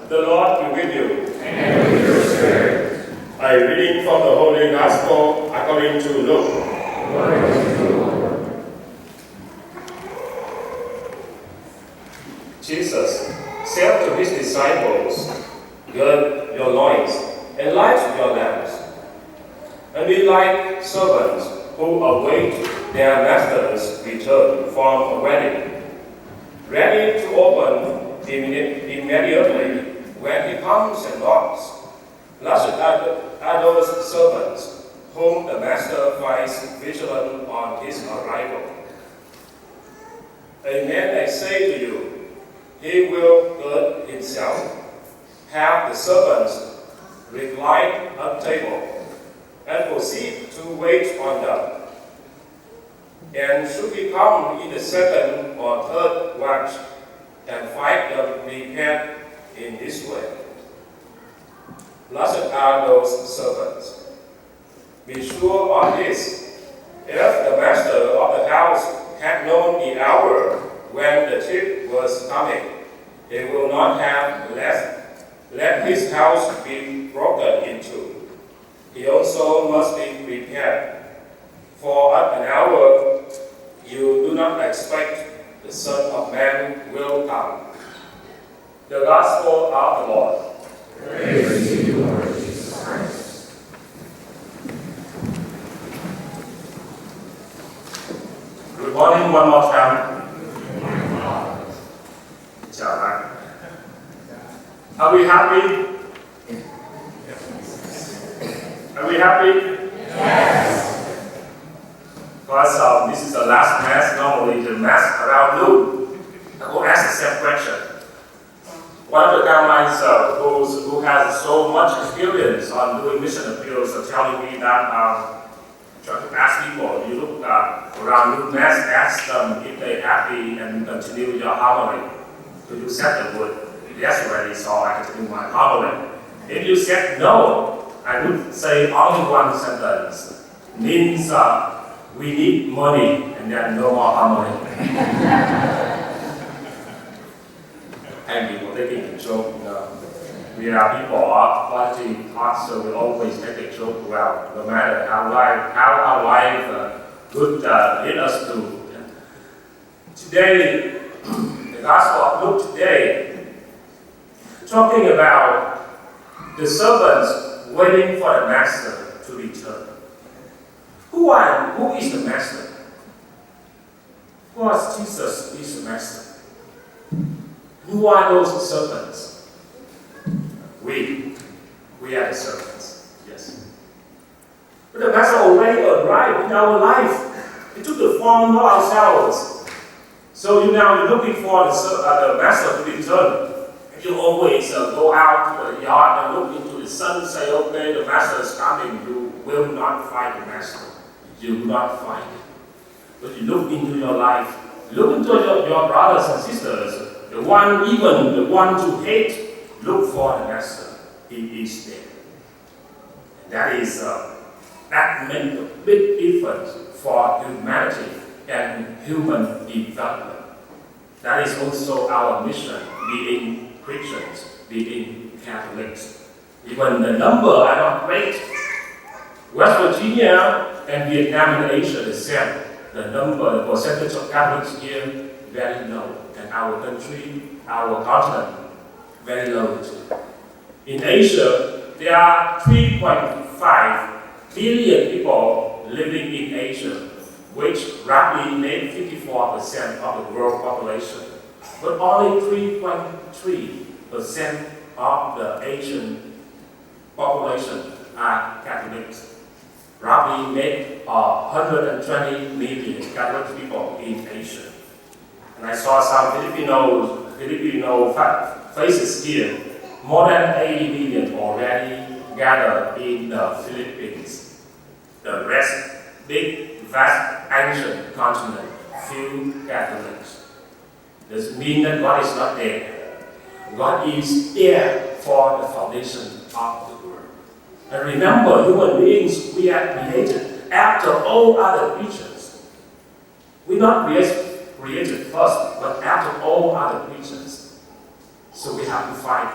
The Lord be with you. And with your spirit. A reading from the Holy Gospel according to Luke. Glory to you, Lord. Jesus said to his disciples, "Gird your loins and light your lamps, and be like servants who await their master's return from a wedding, ready to open immediately when he comes and knocks. Blessed are those servants whom the master finds vigilant on his arrival. Amen, I say to you, he will gird himself, have the servants recline at table, and proceed to wait on them. And should he come in the second or third watch, and find them prepared in this way. Blessed are those servants. Be sure of this, if the master of the house had known the hour when the thief was coming, he will not have let his house be broken into. He also must be prepared, for at an hour you do not expect the Son of Man will come." The Gospel of the Lord. Praise to you, Lord Jesus Christ. Good morning one more time. Chào bạn. Are we happy? Are we happy? Yes. Because this is the last Mass, normally the Mass around noon. I will ask the same question. One of the Carmites who has so much experience on doing mission appeals are telling me that try to ask people, you look around noon Mass, ask them if they're happy and continue your homily. So you said they would. Yes, already, so I continue my homily. If you said no, I would say only one sentence. Means we need money, and then no more homily. Thank you for taking the joke. We are people of quality thought, so we always take a joke well, no matter how our life could lead us to. Today, the Gospel of Luke today, talking about the servants waiting for the master to return. Who is the master? Who was Jesus is the master? Who are those servants? We are the servants, yes. But the master already arrived in our life. He took the form of ourselves. So you're looking for the master to return. You always go out to the yard and look into the sun, say, okay, the master is coming. You will not find the master. You will not find it. But you look into your life, look into your brothers and sisters, the one to hate, look for the master. He is there. That makes a big difference for humanity and human development. That is also our mission, being Christians, being Catholics. Even the number are not great. West Virginia and Vietnam and Asia the same. The percentage of Catholics here very low, and our country, our continent, very low too. In Asia, there are 3.5 billion people living in Asia, which roughly make 54% of the world population. But only 3.3% of the Asian population are Catholics. Roughly make 120 million Catholic people in Asia. And I saw some Filipino faces here. More than 80 million already gathered in the Philippines. The rest, big, vast, ancient continent, few Catholics. Does it mean that God is not there? God is there for the foundation of the world. And remember, human beings, we are created after all other creatures. We're not created first, but after all other creatures. So we have to fight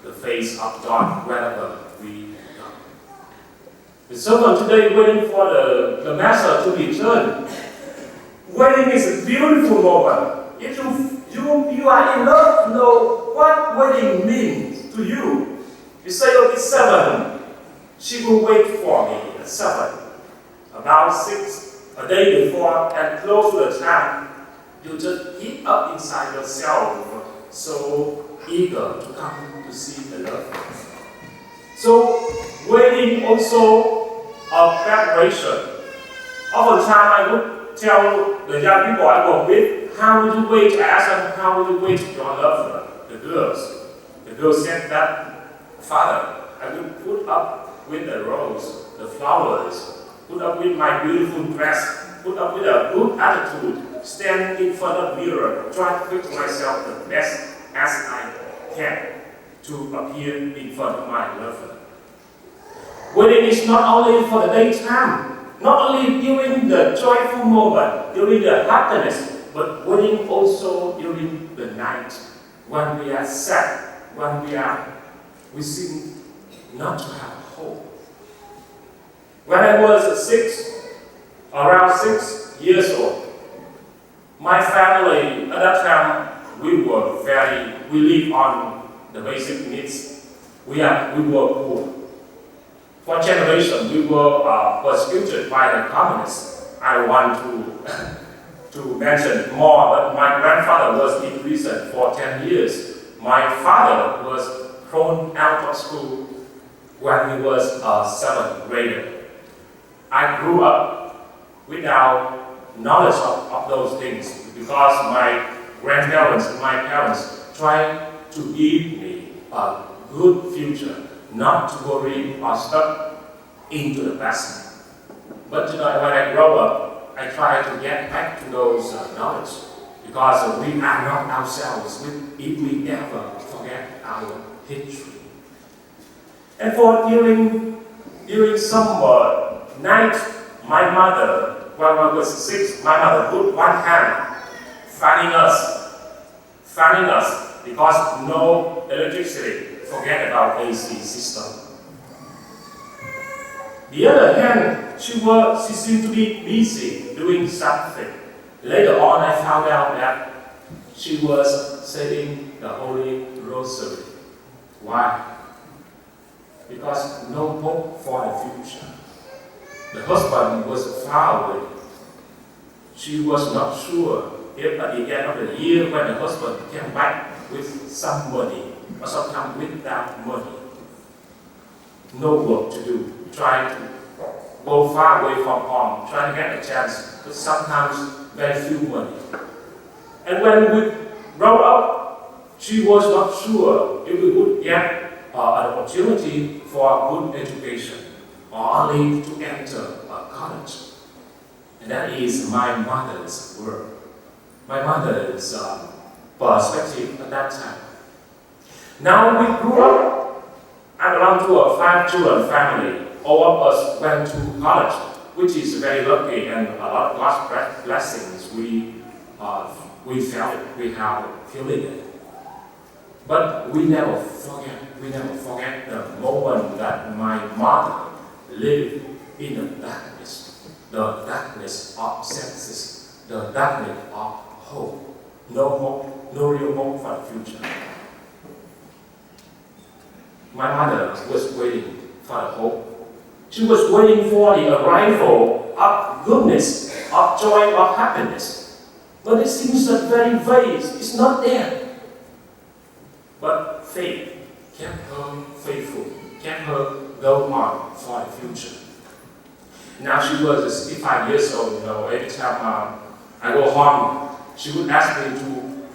the face of God wherever we go. The servant today waiting for the master to return. Waiting is a beautiful moment. If you are in love, you know what waiting means to you. You say, oh, it's 7. She will wait for me at 7. About 6, a day before, and close to the time, you just heat up inside yourself, so eager to come to see the love. So, waiting also a preparation. Oftentimes I would tell the young people I work with, how would you wait? I ask them, how would you wait your love for the girls? The girls said that, Father, I would put up with the rose, the flowers, put up with my beautiful dress, put up with a good attitude, stand in front of the mirror, try to fix myself the best as I can to appear in front of my lover. Waiting is not only for the daytime, not only during the joyful moment, during the happiness, but waiting also during the night, when we are sad, when we seem not to have hope. When I was around 6 years old, my family, at that time, we live on the basic needs. We were poor. For generations, we were persecuted by the communists. I want to mention more, but my grandfather was in prison for 10 years. My father was thrown out of school when he was a 7th grader. I grew up without knowledge of those things because my grandparents and my parents tried to give me a good future, not to worry or stuck into the past. But when I grow up, I try to get back to those knowledge because we are not ourselves if we ever forget our history. And for during summer night, my mother, when I was 6, my mother put one hand fanning us because no electricity, forget about AC system. The other hand, she seemed to be busy doing something. Later on, I found out that she was saying the Holy Rosary. Why? Because no hope for the future. The husband was far away. She was not sure if at the end of the year when the husband came back with some money or sometimes without money. No work to do. Try to go far away from home, try to get a chance, but sometimes very few money. And when we grow up, she was not sure if we would get an opportunity for a good education or only to enter a college. And that is my mother's word, my mother's perspective at that time. Now we grew up. I belong to a 5-children family. All of us went to college, which is very lucky and a lot of God's blessings. We felt it, we have feeling it. But we never forget the moment that my mother lived in the darkness of senses, the darkness of hope. No real hope for the future. My mother was waiting for the hope. She was waiting for the arrival of goodness, of joy, of happiness. But it seems that very vague. It's not there. But faith kept her faithful, kept her go on for the future. Now she was 65 years old. Every time I go home, she would ask me to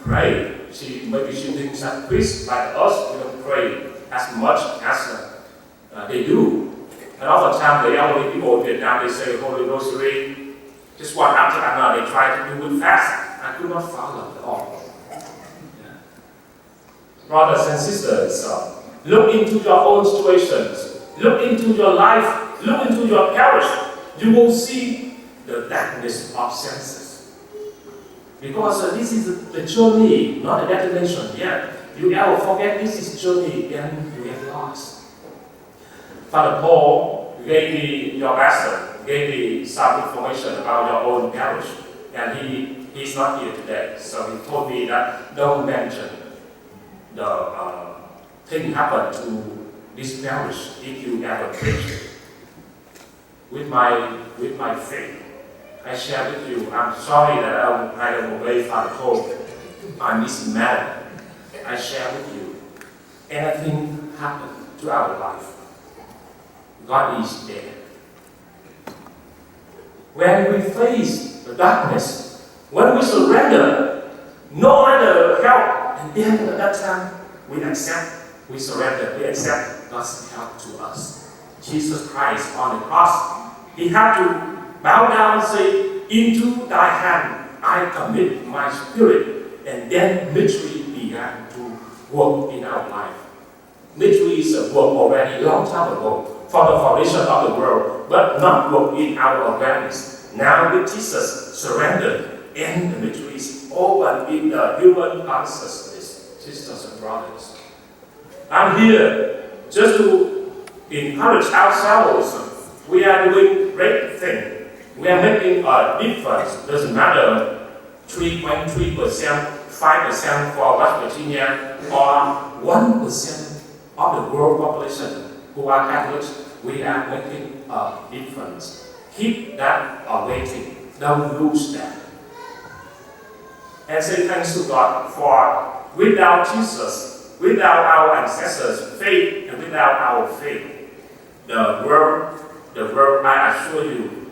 pray. Maybe she thinks that priests like us, we don't pray as much as they do. And oftentimes the elderly people in Vietnam, they say Holy Rosary, just one after another, they try to do it fast. I could not follow at all. Yeah. Brothers and sisters, look into your own situations, look into your life, look into your parish. You will see the darkness of senses. Because this is the journey, not the destination yet. you ever forget this is journey and you get lost. Father Paul gave me your pastor, gave me some information about your own parish, and he's not here today. So he told me that don't mention the thing happened to this parish if you ever preach. With my faith, I share with you. I'm sorry that I don't obey Father Paul on this matter. I share with you. Anything happened to our life, God is there. When we face the darkness, when we surrender, no other help, and then at that time we surrender, we accept God's help to us. Jesus Christ on the cross, he had to bow down and say, into thy hand I commit my spirit, and then mystery began to work in our life. Mystery is a work already long time ago for the foundation of the world, but not work in our awareness. Now with Jesus surrendered, and the mystery is open in the human consciousness, sisters and brothers. I'm here just to encourage ourselves. We are doing great things. We are making a difference. Doesn't matter 3.3%, 5% for West Virginia, or 1% of the world population who are Catholics. We are making a difference. Keep that awaiting. Don't lose that. And say thanks to God for without Jesus, without our ancestors' faith, and without our faith, the world, I assure you,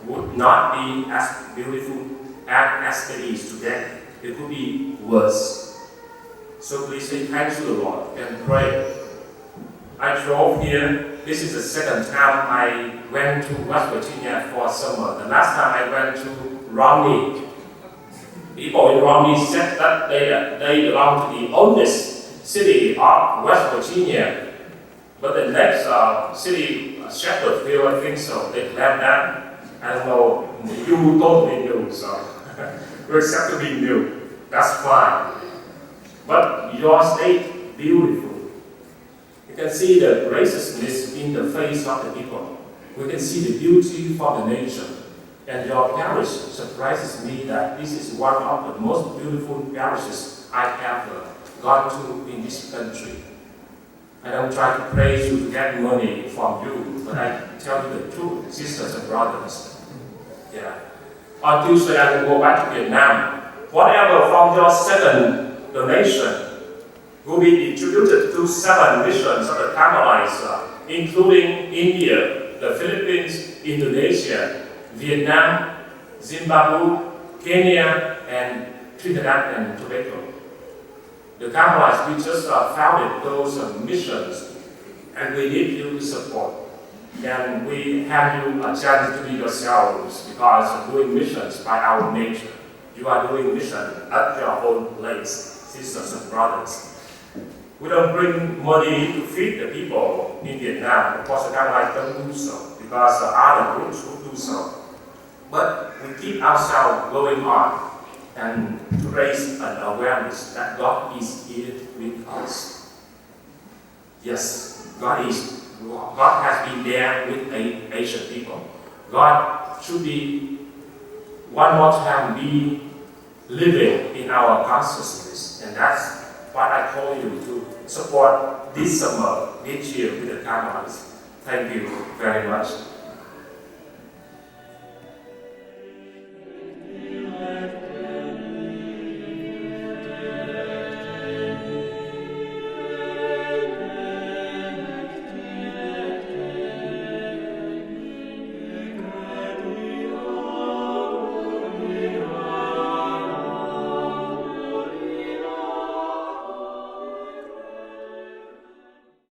would not be as beautiful as it is today. It could be worse. So please say thanks to the Lord and pray. I drove here. This is the second time I went to West Virginia for summer. The last time I went to Romney. People in Romney said that they belong to the oldest city of West Virginia. But the next city, Shepherdville, I think so, they left that. I don't know, you totally new, so we accept to be new. That's fine. But your state, beautiful. You can see the graciousness in the face of the people. We can see the beauty for the nation. And your parish surprises me that this is one of the most beautiful parishes I have gone to in this country. I don't try to praise you to get money from you, but I tell you the truth, sisters and brothers. Yeah. On Tuesday, I will go back to Vietnam. Whatever from your second donation will be distributed to 7 missions of the Carmelites, including India, the Philippines, Indonesia, Vietnam, Zimbabwe, Kenya, and Trinidad and Tobago. The Carmelites, we just founded those missions, and we need you to support. And we have you a chance to be yourselves, because doing missions by our nature. You are doing mission at your own place, sisters and brothers. We don't bring money to feed the people in Vietnam. Of course, the Carmelites don't do so, because other groups will do so. But we keep ourselves going on and to raise an awareness that God is here with us. Yes, God has been there with Asian people. God should be one more time be living in our consciousness, and that's what I call you to support this summer, this year with the Carmelites. Thank you very much.